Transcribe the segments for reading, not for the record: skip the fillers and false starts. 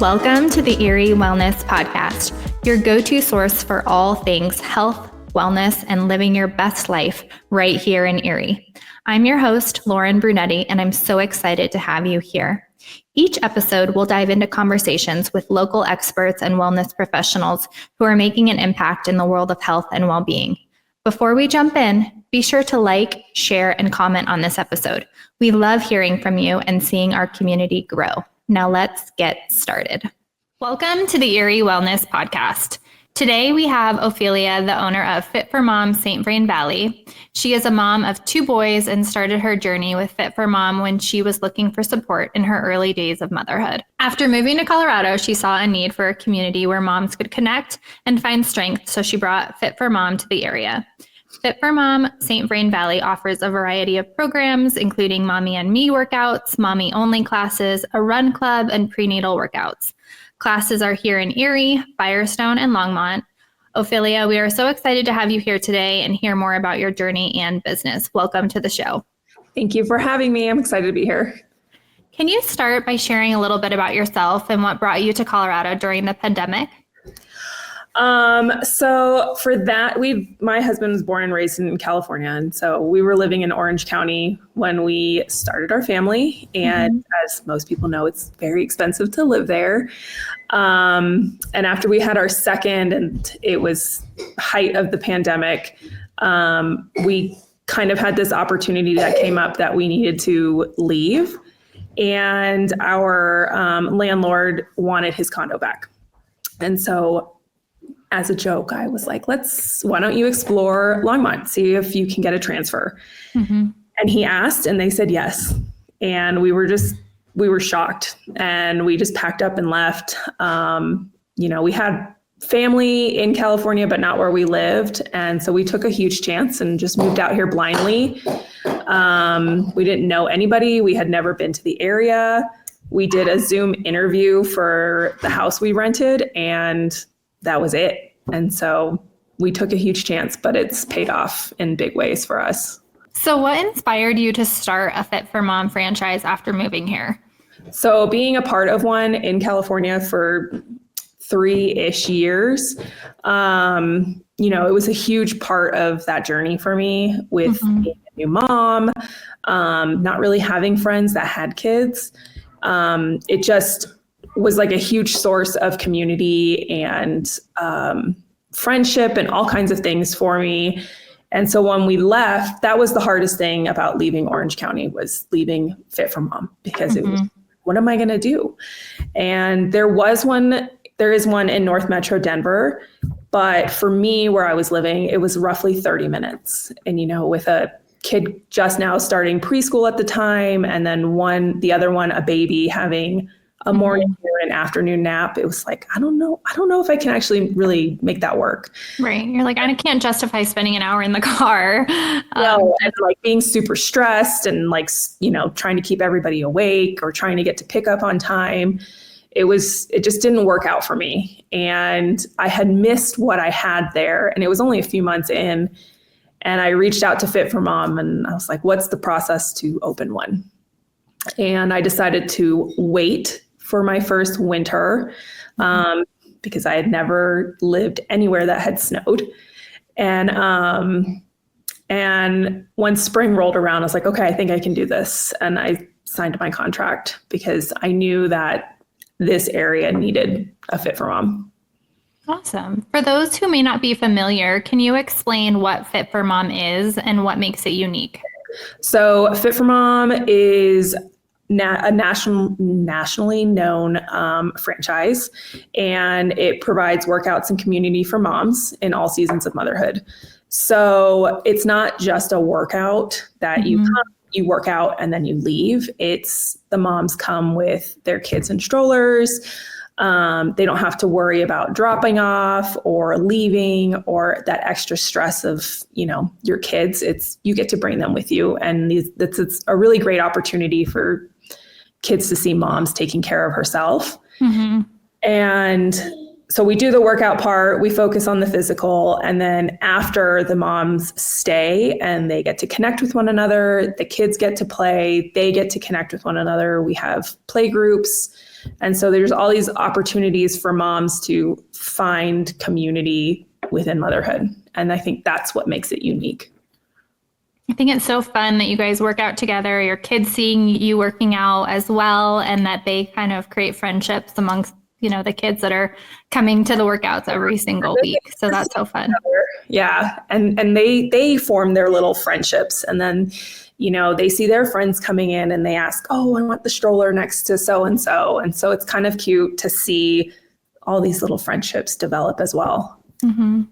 Welcome to the Erie Wellness Podcast, your go-to source for all things health, wellness, and living your best life right here in Erie. I'm your host, Lauren Brunetti, and I'm so excited to have you here. Each episode will dive into conversations with local experts and wellness professionals who are making an impact in the world of health and well-being. Before we jump in, be sure to like, share, and comment on this episode. We love hearing from you and seeing our community grow. Now let's get started. Welcome to the Erie Wellness Podcast. Today we have Ophelia, the owner of FIT4MOM St. Vrain Valley. She is a mom of 2 boys and started her journey with FIT4MOM when she was looking for support in her early days of motherhood. After moving to Colorado, she saw a need for a community where moms could connect and find strength, so she brought FIT4MOM to the area. FIT4MOM St. Vrain Valley offers a variety of programs, including Mommy and Me workouts, mommy-only classes, a run club, and prenatal workouts. Classes are here in Erie, Firestone, and Longmont. Ophelia, we are so excited to have you here today and hear more about your journey and business. Welcome to the show. Thank you for having me. I'm excited to be here. Can you start by sharing a little bit about yourself and what brought you to Colorado during the pandemic? So for that, my husband was born and raised in California. And so we were living in Orange County when we started our family. And as most people know, it's very expensive to live there. And after we had our second, and it was height of the pandemic, we kind of had this opportunity that came up that we needed to leave. And our landlord wanted his condo back. And so as a joke, I was like, why don't you explore Longmont, see if you can get a transfer? And he asked, and they said yes. And we were shocked, and we just packed up and left. We had family in California, but not where we lived. And so we took a huge chance and just moved out here blindly. We didn't know anybody. We had never been to the area. We did a Zoom interview for the house we rented, and that was it. And so we took a huge chance, but it's paid off in big ways for us. So what inspired you to start a FIT4MOM franchise after moving here? So being a part of one in California for 3-ish years, it was a huge part of that journey for me with being a new mom, not really having friends that had kids. It just was like a huge source of community and friendship and all kinds of things for me. And so when we left, that was the hardest thing about leaving Orange County, was leaving FIT4MOM, because it was, what am I going to do? And there is one in North Metro Denver, but for me, where I was living, it was roughly 30 minutes. And, with a kid just now starting preschool at the time, and then the other one, a baby, having a morning and afternoon nap, it was like, I don't know if I can actually really make that work. Right. You're like, I can't justify spending an hour in the car. And like being super stressed and like, trying to keep everybody awake or trying to get to pick up on time. It just didn't work out for me. And I had missed what I had there. And it was only a few months in. And I reached out to FIT4MOM, and I was like, what's the process to open one? And I decided to wait for my first winter, because I had never lived anywhere that had snowed. And when spring rolled around, I was like, okay, I think I can do this. And I signed my contract because I knew that this area needed a FIT4MOM. Awesome. For those who may not be familiar, can you explain what FIT4MOM is and what makes it unique? So FIT4MOM is a nationally known franchise, and it provides workouts and community for moms in all seasons of motherhood. So it's not just a workout that you come, you work out, and then you leave. It's the moms come with their kids in strollers. They don't have to worry about dropping off or leaving or that extra stress of, your kids. You get to bring them with you. And it's a really great opportunity for kids to see moms taking care of herself. And so we do the workout part, we focus on the physical, and then after the moms stay and they get to connect with one another, the kids get to play, they get to connect with one another. We have play groups. And so there's all these opportunities for moms to find community within motherhood. And I think that's what makes it unique. I think it's so fun that you guys work out together, your kids seeing you working out as well, and that they kind of create friendships amongst, the kids that are coming to the workouts every single week. So that's so fun. Yeah. And they form their little friendships, and then, they see their friends coming in and they ask, oh, I want the stroller next to so-and-so. And so it's kind of cute to see all these little friendships develop as well. Mm-hmm.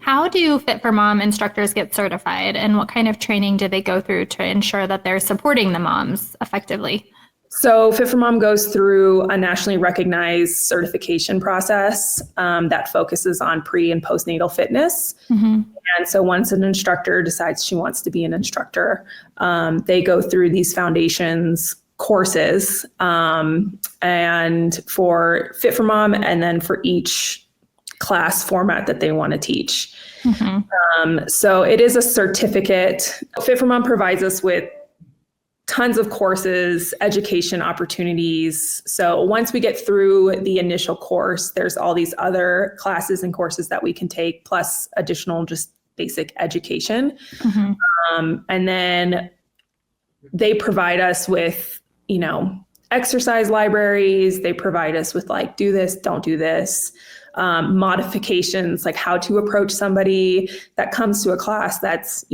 How do Fit4Mom instructors get certified, and what kind of training do they go through to ensure that they're supporting the moms effectively? So Fit4Mom goes through a nationally recognized certification process that focuses on pre and postnatal fitness. Mm-hmm. And so once an instructor decides she wants to be an instructor, they go through these foundations courses and for Fit4Mom, and then for each class format that they want to teach. Mm-hmm. So it is a certificate. Fit4Mom provides us with tons of courses, education opportunities. So once we get through the initial course, there's all these other classes and courses that we can take, plus additional just basic education. Mm-hmm. And then they provide us with, exercise libraries. They provide us with like, do this, don't do this. Modifications, like how to approach somebody that comes to a class that's,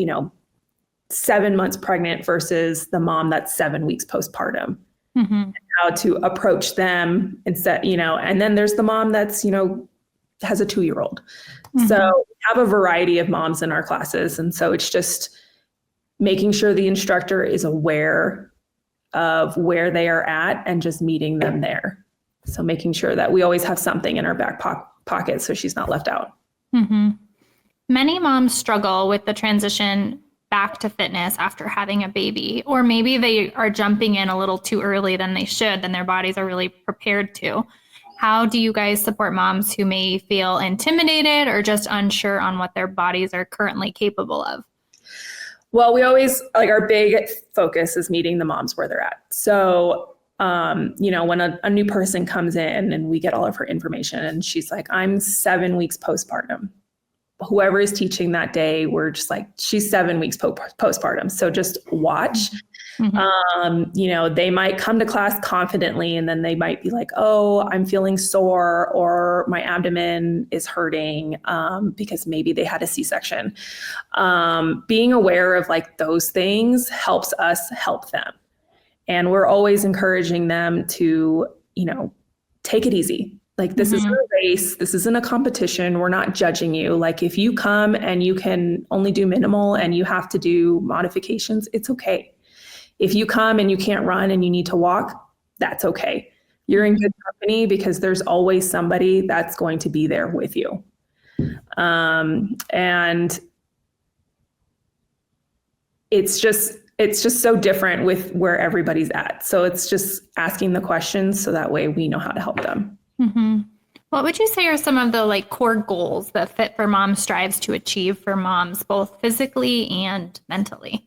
7 months pregnant versus the mom that's 7 weeks postpartum. Mm-hmm. And how to approach them instead, and then there's the mom that's, has a 2-year-old. Mm-hmm. So we have a variety of moms in our classes. And so it's just making sure the instructor is aware of where they are at and just meeting them there. So making sure that we always have something in our back pocket so she's not left out. Mm-hmm. Many moms struggle with the transition back to fitness after having a baby, or maybe they are jumping in a little too early than they should, than their bodies are really prepared to. How do you guys support moms who may feel intimidated or just unsure on what their bodies are currently capable of? Well, we always, our big focus is meeting the moms where they're at. So, when a new person comes in and we get all of her information and she's like, I'm 7 weeks postpartum. Whoever is teaching that day, we're just like, she's 7 weeks postpartum. So just watch. Mm-hmm. They might come to class confidently, and then they might be like, oh, I'm feeling sore, or my abdomen is hurting because maybe they had a C-section. Being aware of like those things helps us help them. And we're always encouraging them to, take it easy. Like, this isn't a race. This isn't a competition. We're not judging you. Like, if you come and you can only do minimal and you have to do modifications, it's okay. If you come and you can't run and you need to walk, that's okay. You're in good company because there's always somebody that's going to be there with you. And it's just so different with where everybody's at. So it's just asking the questions so that way we know how to help them. Mm-hmm. What would you say are some of the core goals that Fit4Mom strives to achieve for moms, both physically and mentally?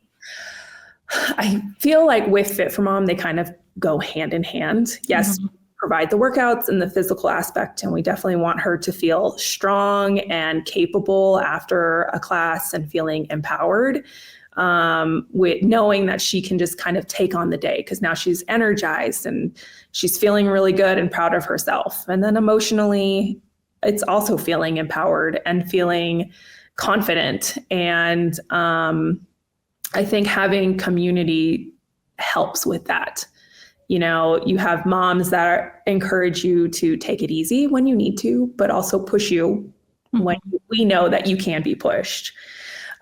I feel like with Fit4Mom, they kind of go hand in hand. Yes, provide the workouts and the physical aspect, and we definitely want her to feel strong and capable after a class and feeling empowered. With knowing that she can just kind of take on the day because now she's energized and she's feeling really good and proud of herself. And then emotionally, it's also feeling empowered and feeling confident. And I think having community helps with that. You have moms that encourage you to take it easy when you need to, but also push you when we know that you can be pushed.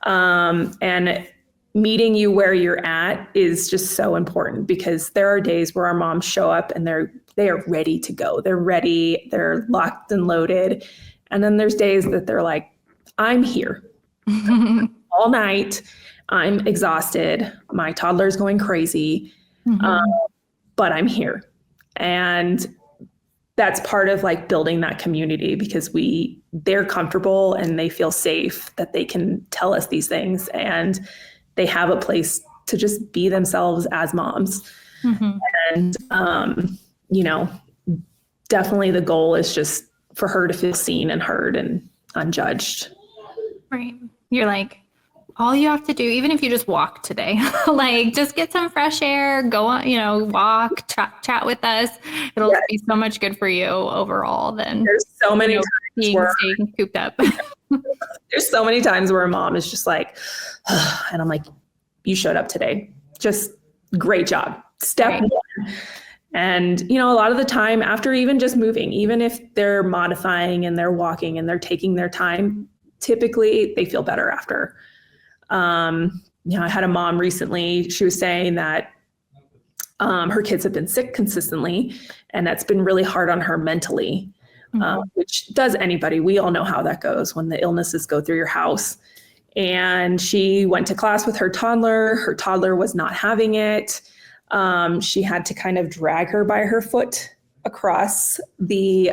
And meeting you where you're at is just so important because there are days where our moms show up and they are ready to go. They're ready. They're locked and loaded. And then there's days that they're like, I'm here all night. I'm exhausted. My toddler's going crazy, but I'm here. And that's part of building that community because they're comfortable and they feel safe that they can tell us these things and they have a place to just be themselves as moms. And, definitely the goal is just for her to feel seen and heard and unjudged. Right. You're like, all you have to do, even if you just walk today, like just get some fresh air, go on, walk, chat with us. It'll be so much good for you overall than there's so many times staying cooped up. There's so many times where a mom is just like, and I'm like, you showed up today. Just great job. Step one. And, a lot of the time after even just moving, even if they're modifying and they're walking and they're taking their time, typically they feel better after. I had a mom recently, she was saying that her kids have been sick consistently, and that's been really hard on her mentally, which does anybody. We all know how that goes when the illnesses go through your house. And she went to class with her toddler. Her toddler was not having it. She had to kind of drag her by her foot across the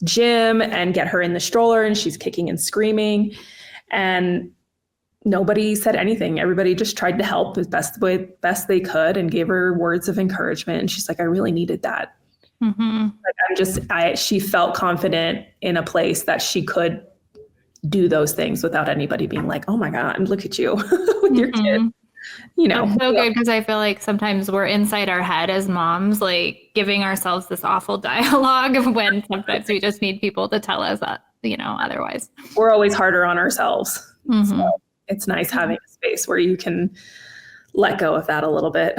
gym and get her in the stroller, and she's kicking and screaming. And nobody said anything. Everybody just tried to help as best they could and gave her words of encouragement. And she's like, I really needed that. Like she felt confident in a place that she could do those things without anybody being like, oh my God, look at you with your kid. That's so good, because I feel like sometimes we're inside our head as moms, like giving ourselves this awful dialogue when sometimes we just need people to tell us that, otherwise. We're always harder on ourselves. So it's nice having a space where you can let go of that a little bit.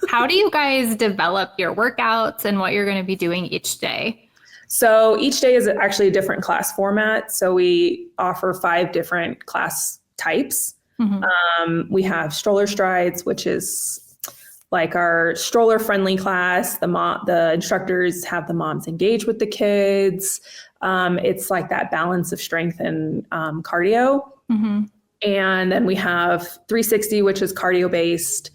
How do you guys develop your workouts and what you're going to be doing each day? So each day is actually a different class format. So we offer 5 different class types. We have stroller strides, which is like our stroller friendly class. The instructors have the moms engage with the kids. It's like that balance of strength and cardio. And then we have 360, which is cardio based.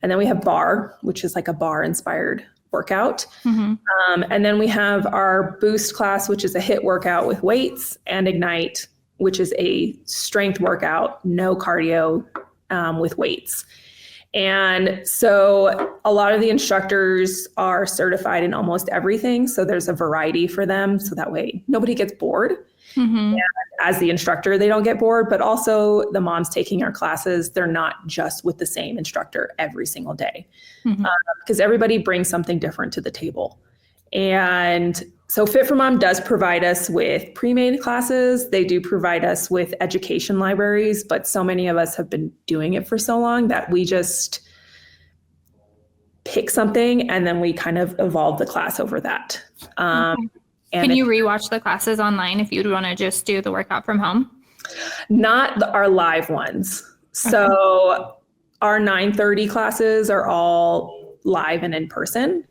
And then we have bar, which is like a bar inspired workout. And then we have our boost class, which is a HIIT workout with weights, and ignite, which is a strength workout, no cardio, with weights. And so a lot of the instructors are certified in almost everything. So there's a variety for them. So that way nobody gets bored. And as the instructor, they don't get bored, but also the moms taking our classes, they're not just with the same instructor every single day, because everybody brings something different to the table. And so FIT4MOM does provide us with pre-made classes. They do provide us with education libraries, but so many of us have been doing it for so long that we just pick something and then we kind of evolve the class over that. Can you rewatch the classes online if you'd want to just do the workout from home? Not our live ones. So our 9:30 classes are all live and in person.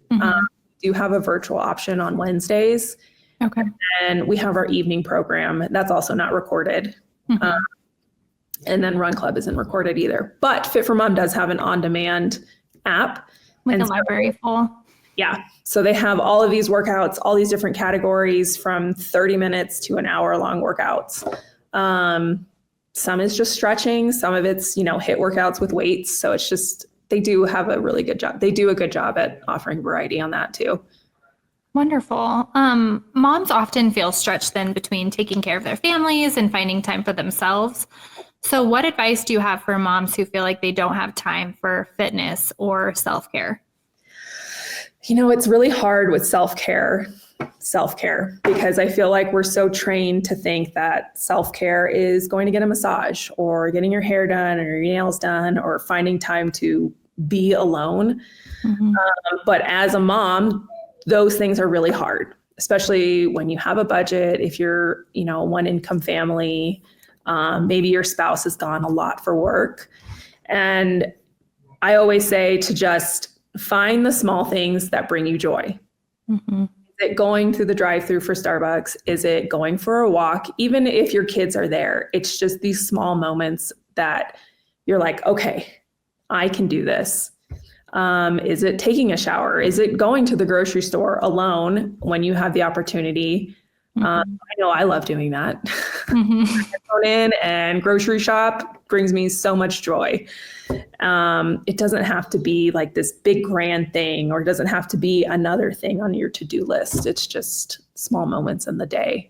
Do have a virtual option on Wednesdays. And we have our evening program. That's also not recorded. And then Run Club isn't recorded either. But FIT4MOM does have an on-demand app. Like a library full? Yeah. So they have all of these workouts, all these different categories from 30 minutes to an hour long workouts. Some is just stretching. Some of it's, HIIT workouts with weights. So it's just, they do have a really good job. They do a good job at offering variety on that too. Wonderful. Moms often feel stretched then between taking care of their families and finding time for themselves. So what advice do you have for moms who feel like they don't have time for fitness or self-care? It's really hard with self-care, because I feel like we're so trained to think that self-care is going to get a massage or getting your hair done or your nails done or finding time to be alone. But as a mom, those things are really hard, especially when you have a budget. If you're, a one income family, maybe your spouse has gone a lot for work. And I always say to just find the small things that bring you joy. Is it going through the drive-through for Starbucks? Is it going for a walk? Even if your kids are there, it's just these small moments that you're like, okay, I can do this. Is it taking a shower? Is it going to the grocery store alone when you have the opportunity? I know I love doing that. Phone in and grocery shop brings me so much joy. It doesn't have to be like this big grand thing, or it doesn't have to be another thing on your to-do list. It's just small moments in the day.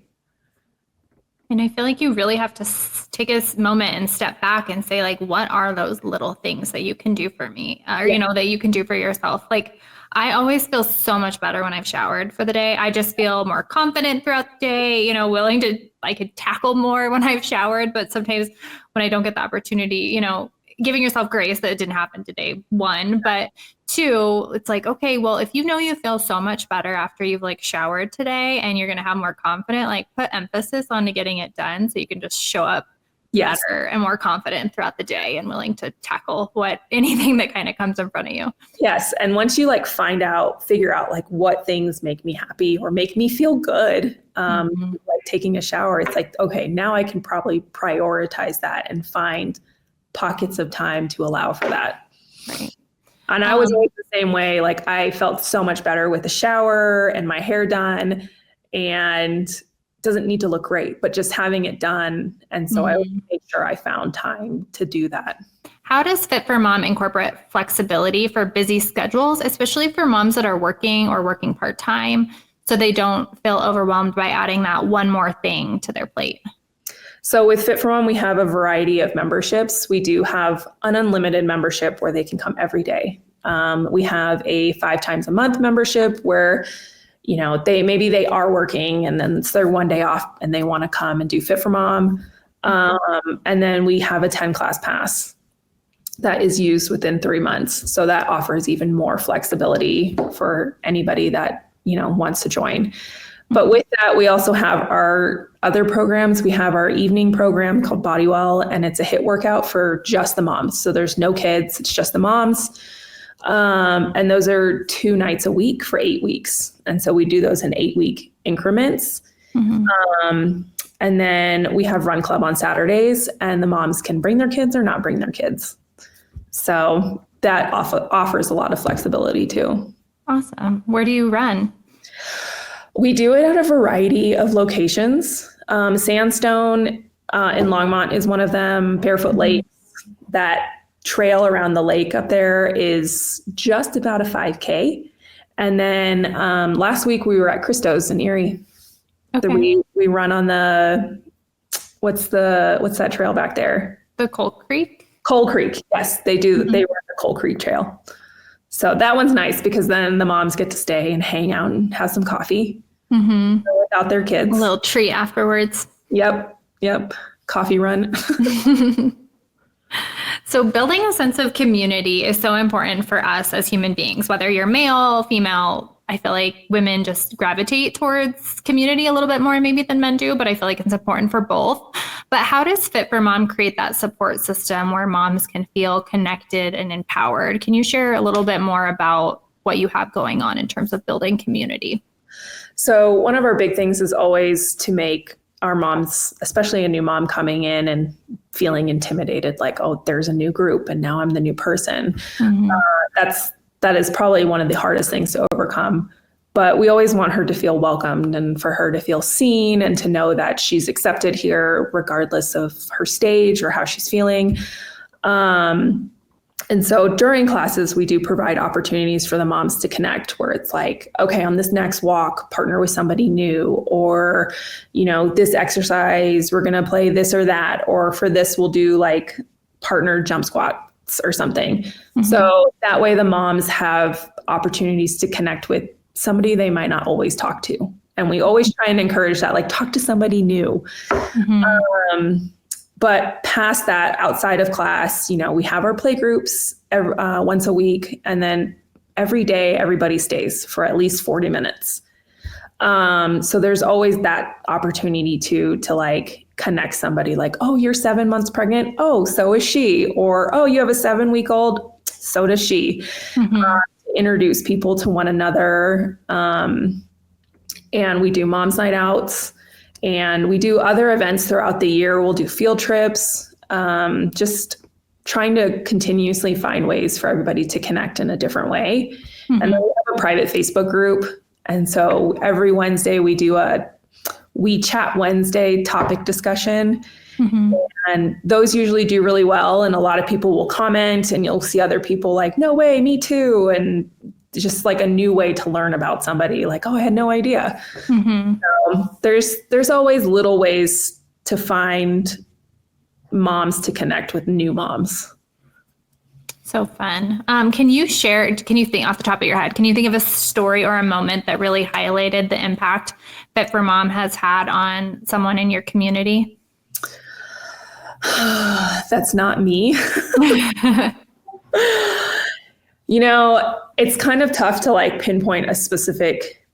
And I feel like you really have to take a moment and step back and say, like, what are those little things that you can do for me, or, you know, that you can do for yourself? Like, I always feel so much better when I've showered for the day. I just feel more confident throughout the day, you know, willing to, I could tackle more when I've showered. But sometimes when I don't get the opportunity, you know, giving yourself grace that it didn't happen today, one, but two, it's like, okay, well, if you know you feel so much better after you've like showered today and you're going to have more confident, like put emphasis on getting it done so you can just show up better and more confident throughout the day and willing to tackle anything that kind of comes in front of you. Yes. And once you like figure out like what things make me happy or make me feel good, like taking a shower, it's like, okay, now I can probably prioritize that and find pockets of time to allow for that. Right. And I was always the same way. Like I felt so much better with the shower and my hair done, and it doesn't need to look great, but just having it done. And so I would make sure I found time to do that. How does Fit4Mom incorporate flexibility for busy schedules, especially for moms that are working or working part-time, so they don't feel overwhelmed by adding that one more thing to their plate? So with Fit4Mom, we have a variety of memberships. We do have an unlimited membership where they can come every day. We have a 5 times a month membership where, you know, they are working and then it's their one day off and they want to come and do Fit4Mom. And then we have a 10 class pass that is used within 3 months. So that offers even more flexibility for anybody that, you know, wants to join. But with that, we also have our other programs. We have our evening program called Bodywell, and it's a HIIT workout for just the moms. So there's no kids, it's just the moms. And those are 2 nights a week for 8 weeks. And so we do those in 8-week increments. And then we have Run Club on Saturdays, and the moms can bring their kids or not bring their kids. So that offers a lot of flexibility too. Awesome. Where do you run? We do it at a variety of locations. Sandstone in Longmont is one of them. Barefoot Lakes, that trail around the lake up there is just about a 5K. And then last week we were at Christo's in Erie. Okay. We run on what's that trail back there? The Coal Creek? Coal Creek. Yes, they do. They run the Coal Creek Trail. So that one's nice because then the moms get to stay and hang out and have some coffee without their kids. A little treat afterwards. Yep. Coffee run. So building a sense of community is so important for us as human beings, whether you're male, female. I feel like women just gravitate towards community a little bit more maybe than men do, but I feel like it's important for both. But how does Fit4Mom create that support system where moms can feel connected and empowered? Can you share a little bit more about what you have going on in terms of building community? So one of our big things is always to make our moms, especially a new mom coming in and feeling intimidated, like, oh, there's a new group and now I'm the new person. That is probably one of the hardest things to overcome. But we always want her to feel welcomed and for her to feel seen and to know that she's accepted here regardless of her stage or how she's feeling. And so during classes, we do provide opportunities for the moms to connect where it's like, okay, on this next walk, partner with somebody new, or, you know, this exercise, we're going to play this or that, or for this, we'll do like partner jump squats or something. So that way the moms have opportunities to connect with somebody they might not always talk to. And we always try and encourage that, like talk to somebody new. But past that, outside of class, you know, we have our play groups once a week, and then every day everybody stays for at least 40 minutes. So there's always that opportunity to like connect somebody like, oh, you're 7 months pregnant. Oh, so is she. Or, oh, you have a 7-week-old. So does she. Introduce people to one another. And we do mom's night outs. And we do other events throughout the year. We'll do field trips, just trying to continuously find ways for everybody to connect in a different way. And then we have a private Facebook group. And so every Wednesday we do We Chat Wednesday topic discussion. Mm-hmm. And those usually do really well. And a lot of people will comment, and you'll see other people like, no way, me too. And just like a new way to learn about somebody, like, oh, I had no idea. Mm-hmm. There's always little ways to find moms to connect with new moms. So fun. Can you think off the top of your head, can you think of a story or a moment that really highlighted the impact Fit4Mom has had on someone in your community? That's not me. It's kind of tough to like pinpoint a specific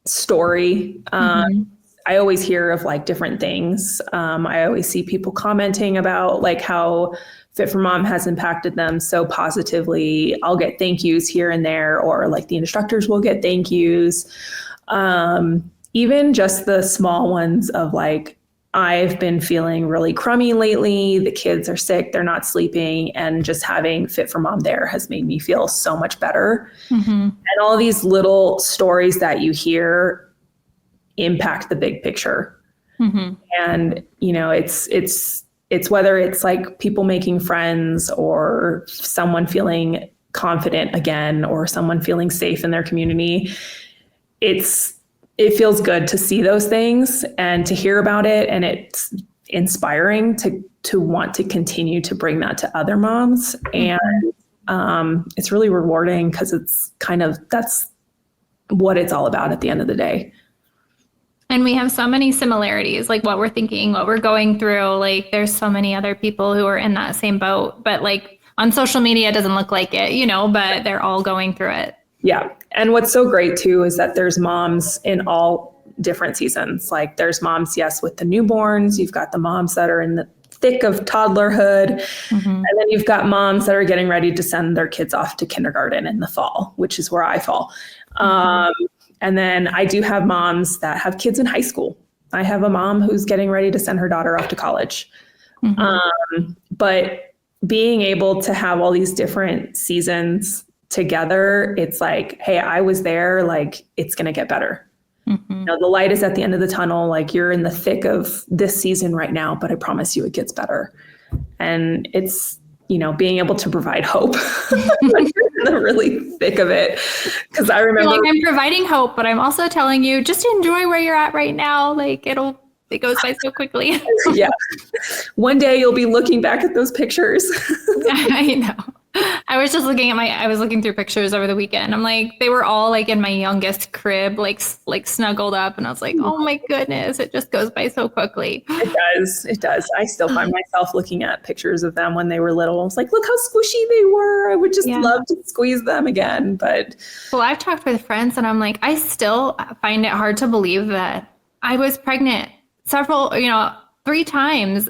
story. I always hear of like different things. I always see people commenting about like how Fit4Mom has impacted them so positively. I'll get thank yous here and there, or like the instructors will get thank yous. Even just the small ones of like, I've been feeling really crummy lately. The kids are sick. They're not sleeping. And just having Fit4Mom there has made me feel so much better. Mm-hmm. And all these little stories that you hear impact the big picture. Mm-hmm. And, it's whether it's like people making friends, or someone feeling confident again, or someone feeling safe in their community. It feels good to see those things and to hear about it. And it's inspiring to want to continue to bring that to other moms. And it's really rewarding, because that's what it's all about at the end of the day. And we have so many similarities, like what we're thinking, what we're going through. Like there's so many other people who are in that same boat, but like on social media, it doesn't look like it, but they're all going through it. Yeah. And what's so great too is that there's moms in all different seasons. Like there's moms, yes, with the newborns. You've got the moms that are in the thick of toddlerhood. Mm-hmm. And then you've got moms that are getting ready to send their kids off to kindergarten in the fall, which is where I fall. Mm-hmm. And then I do have moms that have kids in high school. I have a mom who's getting ready to send her daughter off to college. Mm-hmm. But being able to have all these different seasons together, it's like, hey, I was there, like it's going to get better. Mm-hmm. The light is at the end of the tunnel. Like you're in the thick of this season right now, but I promise you it gets better. And it's, being able to provide hope in the really thick of it. Because I remember, you're like, I'm providing hope, but I'm also telling you just enjoy where you're at right now. Like it goes by so quickly. Yeah. One day you'll be looking back at those pictures. I know. I was looking through pictures over the weekend. I'm like, they were all like in my youngest crib, like snuggled up. And I was like, oh my goodness, it just goes by so quickly. It does. I still find myself looking at pictures of them when they were little. I was like, look how squishy they were. I would just love to squeeze them again. But well, I've talked with friends and I'm like, I still find it hard to believe that I was pregnant 3 times.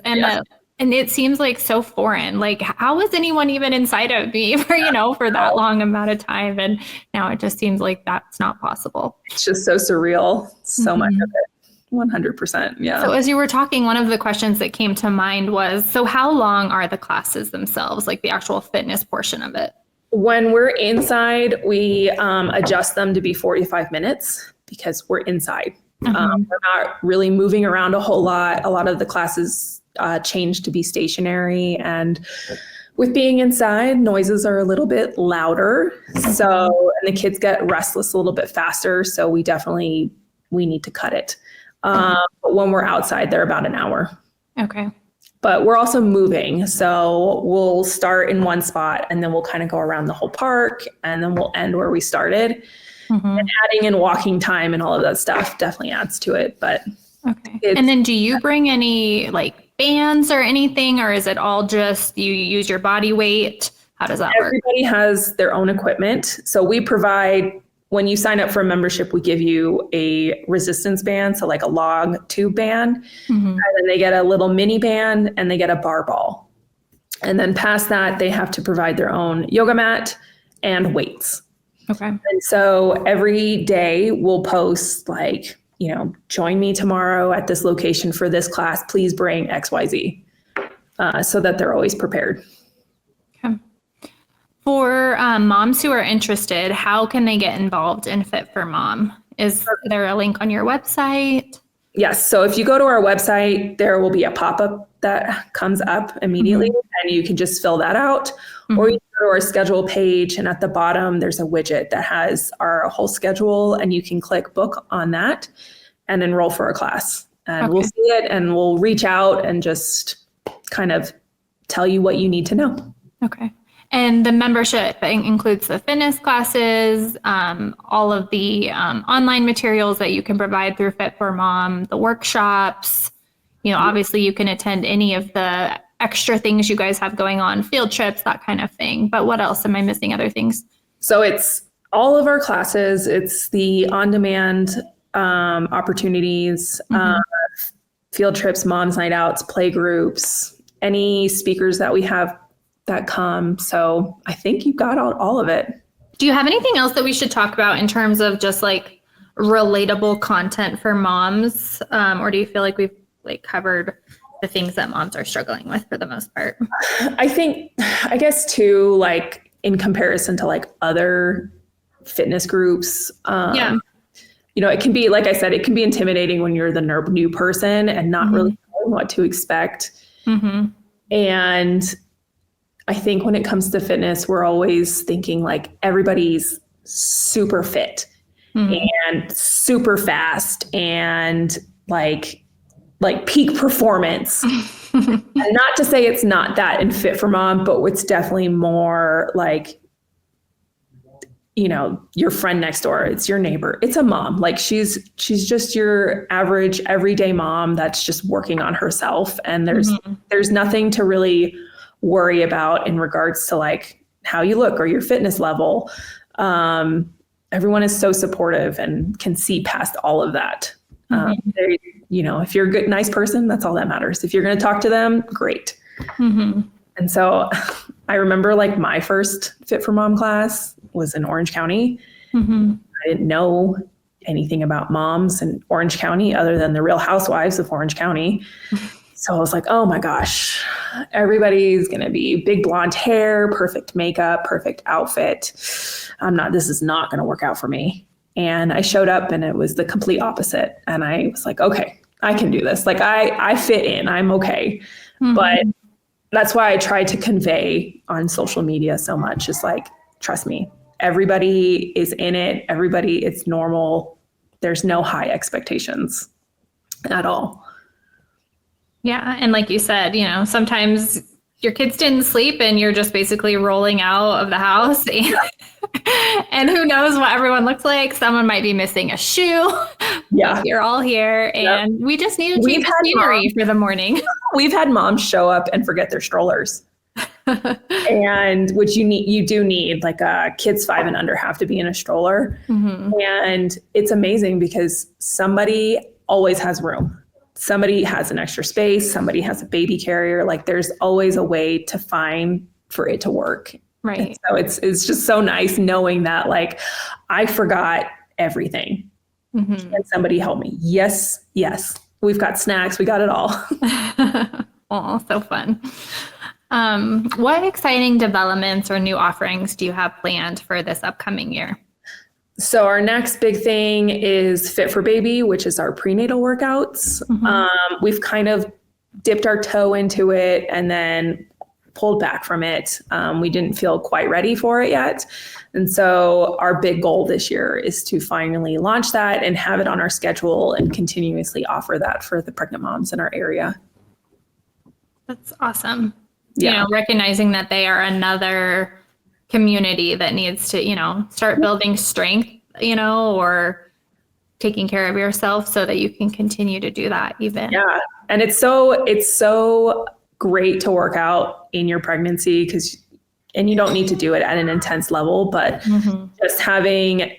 And it seems like so foreign. Like, how was anyone even inside of me for that long amount of time? And now it just seems like that's not possible. It's just so surreal. So much of it. 100%. Yeah. So as you were talking, one of the questions that came to mind was, so how long are the classes themselves, like the actual fitness portion of it? When we're inside, we adjust them to be 45 minutes because we're inside. We're not really moving around a whole lot. A lot of the classes changed to be stationary, and with being inside, noises are a little bit louder. So, and the kids get restless a little bit faster. So we need to cut it. But when we're outside, they're about an hour. Okay. But we're also moving. So we'll start in one spot and then we'll kind of go around the whole park, and then we'll end where we started. And adding in walking time and all of that stuff definitely adds to it. But okay. And then do you bring any like bands or anything, or is it all just you use your body weight? How does that work? Everybody has their own equipment. So we provide, when you sign up for a membership, we give you a resistance band. So like a log tube band, and then they get a little mini band and they get a bar ball. And then past that, they have to provide their own yoga mat and weights. Okay. And so every day we'll post like, join me tomorrow at this location for this class. Please bring XYZ, so that they're always prepared. Okay. For moms who are interested, how can they get involved in Fit4Mom? Is there a link on your website? Yes. So if you go to our website, there will be a pop-up that comes up immediately, and you can just fill that out. Or you go to our schedule page, and at the bottom, there's a widget that has our whole schedule, and you can click book on that and enroll for a class. And we'll see it, and we'll reach out and just kind of tell you what you need to know. Okay. And the membership includes the fitness classes, all of the online materials that you can provide through Fit4Mom, the workshops. Obviously you can attend any of the extra things you guys have going on, field trips, that kind of thing. But what else? Am I missing other things? So it's all of our classes. It's the on-demand opportunities, field trips, mom's night outs, play groups, any speakers that we have that come. So I think you've got all of it. Do you have anything else that we should talk about in terms of just like relatable content for moms? Or do you feel like we've covered the things that moms are struggling with for the most part? I guess too, like in comparison to like other fitness groups, it can be, like I said, it can be intimidating when you're the new person and not really knowing what to expect. And I think when it comes to fitness, we're always thinking like everybody's super fit and super fast and like peak performance. And not to say it's not that in Fit4Mom, but it's definitely more like, your friend next door, it's your neighbor, it's a mom. Like she's just your average everyday mom that's just working on herself. And there's nothing to really worry about in regards to like how you look or your fitness level. Everyone is so supportive and can see past all of that. If you're a good, nice person, that's all that matters. If you're going to talk to them, great. And so I remember like my first Fit4Mom class was in Orange County. I didn't know anything about moms in Orange County other than the Real Housewives of Orange County. So I was like, oh my gosh, everybody's going to be big blonde hair, perfect makeup, perfect outfit. This is not going to work out for me. And I showed up and it was the complete opposite. And I was like, okay, I can do this. Like I fit in, I'm okay. But that's why I try to convey on social media so much. Is like, trust me, everybody is in it. Everybody, it's normal. There's no high expectations at all. Yeah. And like you said, sometimes your kids didn't sleep and you're just basically rolling out of the house. And who knows what everyone looks like. Someone might be missing a shoe. Yeah. You're all here. And we just need to change the scenery for the morning. We've had moms show up and forget their strollers. And which you do need, like kids 5 and under have to be in a stroller. And it's amazing because somebody always has room. Somebody has an extra space. Somebody has a baby carrier. Like there's always a way to find for it to work. Right. And so it's just so nice knowing that like I forgot everything and somebody helped me. Yes. We've got snacks. We got it all. Oh, so fun. What exciting developments or new offerings do you have planned for this upcoming year? So our next big thing is Fit for Baby, which is our prenatal workouts. We've kind of dipped our toe into it and then pulled back from it. We didn't feel quite ready for it yet. And so our big goal this year is to finally launch that and have it on our schedule and continuously offer that for the pregnant moms in our area. That's awesome. Yeah. Recognizing that they are another community that needs to, start building strength, or taking care of yourself so that you can continue to do that even. Yeah. And it's so great to work out in your pregnancy and you don't need to do it at an intense level, but just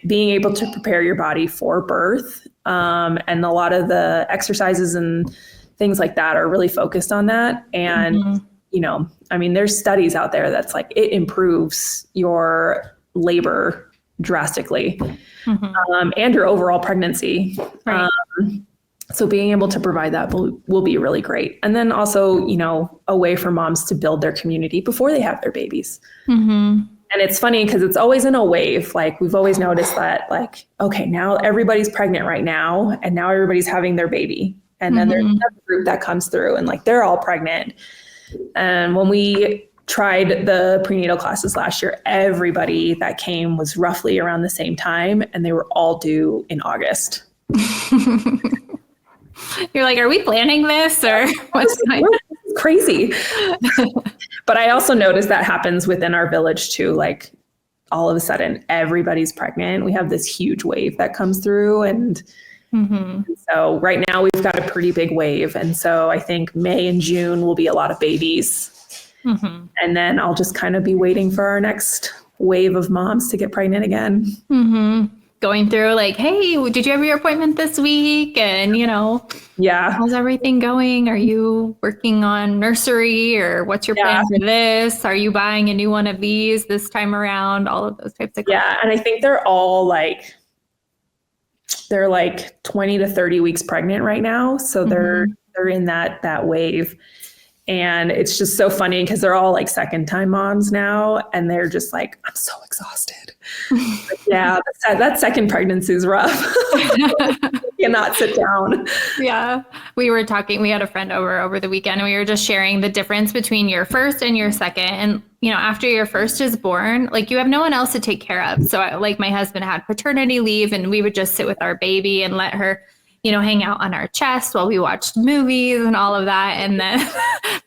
being able to prepare your body for birth. And a lot of the exercises and things like that are really focused on that. And there's studies out there that's like, it improves your labor drastically, and your overall pregnancy. Right. So being able to provide that will be really great. And then also, a way for moms to build their community before they have their babies. And it's funny because it's always in a wave. Like we've always noticed that like, okay, now everybody's pregnant right now and now everybody's having their baby. And then there's another group that comes through and like they're all pregnant. And when we tried the prenatal classes last year, everybody that came was roughly around the same time and they were all due in August. You're like, are we planning this or what's going on? Crazy. But I also noticed that happens within our village too. Like all of a sudden everybody's pregnant. We have this huge wave that comes through. And so right now we've got a pretty big wave. And so I think May and June will be a lot of babies. And then I'll just kind of be waiting for our next wave of moms to get pregnant again. Going through like, hey, did you have your appointment this week? And, how's everything going? Are you working on nursery or what's your plan for this? Are you buying a new one of these this time around? All of those types of questions. Yeah. And I think they're all like 20 to 30 weeks pregnant right now. So they're in that wave. And it's just so funny because they're all like second time moms now. And they're just like, I'm so exhausted. Like, that second pregnancy is rough. You cannot sit down. Yeah. We were talking, we had a friend over the weekend and we were just sharing the difference between your first and your second. And, after your first is born, like you have no one else to take care of. So like my husband had paternity leave and we would just sit with our baby and let her hang out on our chest while we watched movies and all of that. And then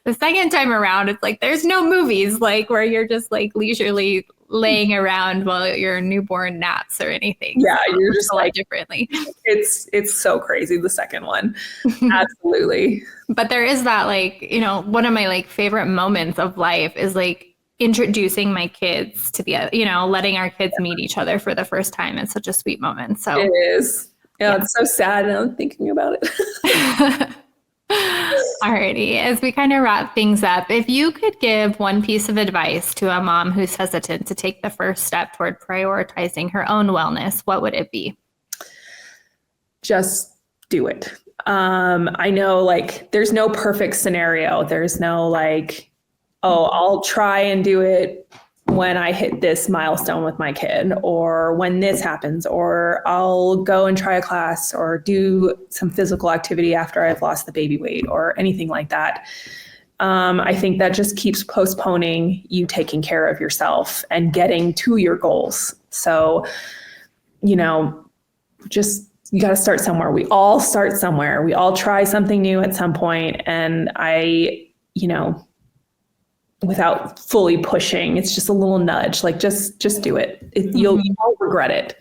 the second time around, it's like, there's no movies, like where you're just like leisurely laying around while your newborn naps or anything. Yeah. You're just like differently. It's so crazy. The second one. Absolutely. But there is that like, one of my like favorite moments of life is like introducing my kids to the, letting our kids meet each other for the first time. It's such a sweet moment. So it is. Yeah, it's so sad and I'm thinking about it. Alrighty, as we kind of wrap things up, if you could give one piece of advice to a mom who's hesitant to take the first step toward prioritizing her own wellness, what would it be? Just do it. I know like there's no perfect scenario. There's no like, oh, I'll try and do it when I hit this milestone with my kid, or when this happens, or I'll go and try a class or do some physical activity after I've lost the baby weight or anything like that. I think that just keeps postponing you taking care of yourself and getting to your goals. So, you got to start somewhere. We all start somewhere. We all try something new at some point. And without fully pushing, it's just a little nudge, like just do it. You won't regret it.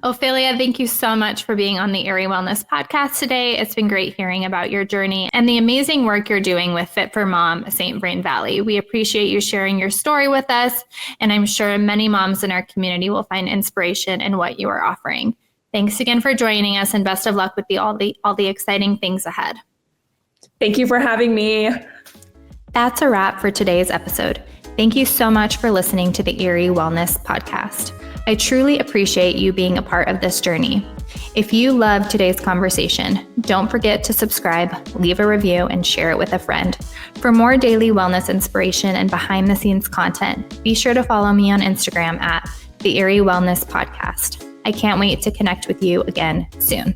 Ophelia, thank you so much for being on the Erie Wellness podcast today. It's been great hearing about your journey and the amazing work you're doing with FIT4MOM St. Vrain Valley. We appreciate you sharing your story with us, and I'm sure many moms in our community will find inspiration in what you are offering. Thanks again for joining us, and best of luck with all the exciting things ahead. Thank you for having me. That's a wrap for today's episode. Thank you so much for listening to the Erie Wellness podcast. I truly appreciate you being a part of this journey. If you loved today's conversation, don't forget to subscribe, leave a review, and share it with a friend. For more daily wellness inspiration and behind-the-scenes content, be sure to follow me on Instagram at the Erie Wellness Podcast. I can't wait to connect with you again soon.